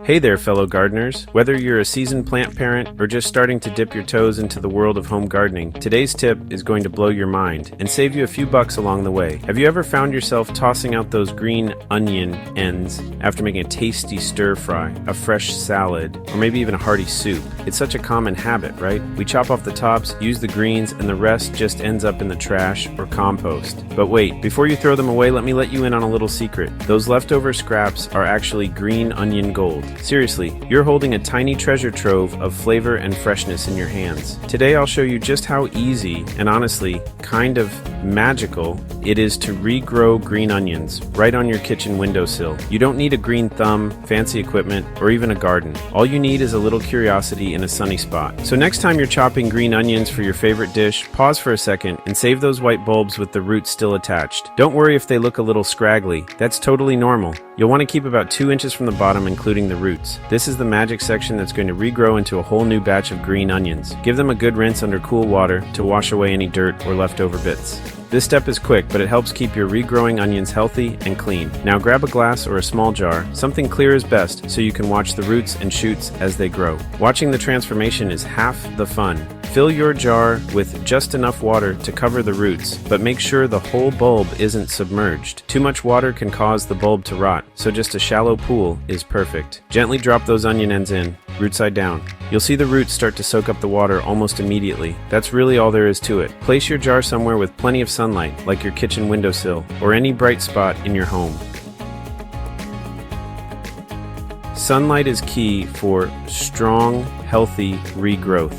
Hey there, fellow gardeners. Whether you're a seasoned plant parent or just starting to dip your toes into the world of home gardening, today's tip is going to blow your mind and save you a few bucks along the way. Have you ever found yourself tossing out those green onion ends after making a tasty stir fry, a fresh salad, or maybe even a hearty soup? It's such a common habit, right? We chop off the tops, use the greens, and the rest just ends up in the trash or compost. But wait, before you throw them away, let me let you in on a little secret. Those leftover scraps are actually green onion gold. Seriously, you're holding a tiny treasure trove of flavor and freshness in your hands. Today I'll show you just how easy and honestly kind of magical it is to regrow green onions right on your kitchen windowsill. You don't need a green thumb, fancy equipment, or even a garden. All you need is a little curiosity in a sunny spot. So next time you're chopping green onions for your favorite dish, pause for a second and save those white bulbs with the roots still attached. Don't worry if they look a little scraggly. That's totally normal. You'll want to keep about 2 inches from the bottom, including the roots. This is the magic section that's going to regrow into a whole new batch of green onions. Give them a good rinse under cool water to wash away any dirt or leftover bits. This step is quick, but it helps keep your regrowing onions healthy and clean. Now grab a glass or a small jar. Something clear is best so you can watch the roots and shoots as they grow. Watching the transformation is half the fun. Fill your jar with just enough water to cover the roots, but make sure the whole bulb isn't submerged. Too much water can cause the bulb to rot, so just a shallow pool is perfect. Gently drop those onion ends in, root side down. You'll see the roots start to soak up the water almost immediately. That's really all there is to it. Place your jar somewhere with plenty of sunlight, like your kitchen windowsill, or any bright spot in your home. Sunlight is key for strong, healthy regrowth.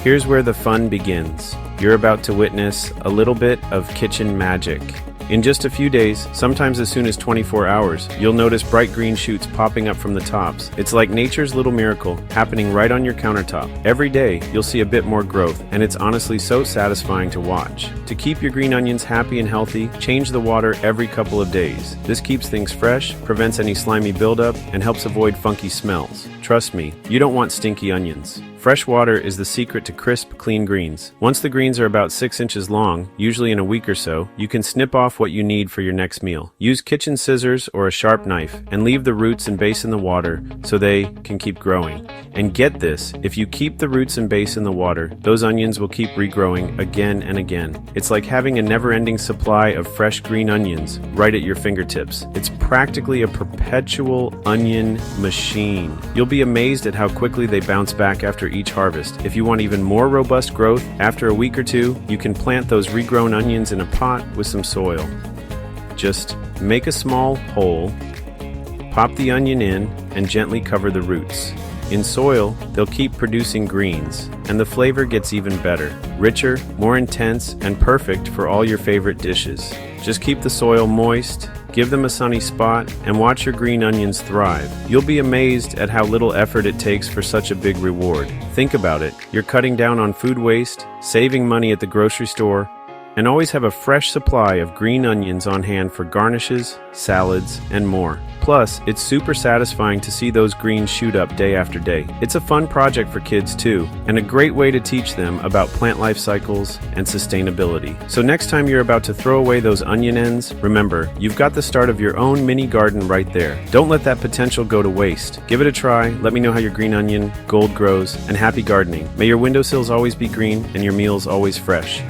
Here's where the fun begins. You're about to witness a little bit of kitchen magic. In just a few days, sometimes as soon as 24 hours, you'll notice bright green shoots popping up from the tops. It's like nature's little miracle happening right on your countertop. Every day, you'll see a bit more growth, and it's honestly so satisfying to watch. To keep your green onions happy and healthy, change the water every couple of days. This keeps things fresh, prevents any slimy buildup, and helps avoid funky smells. Trust me, you don't want stinky onions. Fresh water is the secret to crisp, clean greens. Once the greens are about 6 inches long, usually in a week or so, you can snip off what you need for your next meal. Use kitchen scissors or a sharp knife and leave the roots and base in the water so they can keep growing. And get this, if you keep the roots and base in the water, those onions will keep regrowing again and again. It's like having a never-ending supply of fresh green onions right at your fingertips. It's practically a perpetual onion machine. You'll be amazed at how quickly they bounce back after each harvest. If you want even more robust growth, after a week or two, you can plant those regrown onions in a pot with some soil. Just make a small hole, pop the onion in, and gently cover the roots. In soil, they'll keep producing greens, and the flavor gets even better, richer, more intense, and perfect for all your favorite dishes. Just keep the soil moist, give them a sunny spot, and watch your green onions thrive. You'll be amazed at how little effort it takes for such a big reward. Think about it. You're cutting down on food waste, saving money at the grocery store, and always have a fresh supply of green onions on hand for garnishes, salads, and more. Plus, it's super satisfying to see those greens shoot up day after day. It's a fun project for kids too, and a great way to teach them about plant life cycles and sustainability. So next time you're about to throw away those onion ends, remember, you've got the start of your own mini garden right there. Don't let that potential go to waste. Give it a try, let me know how your green onion gold grows, and happy gardening. May your windowsills always be green and your meals always fresh.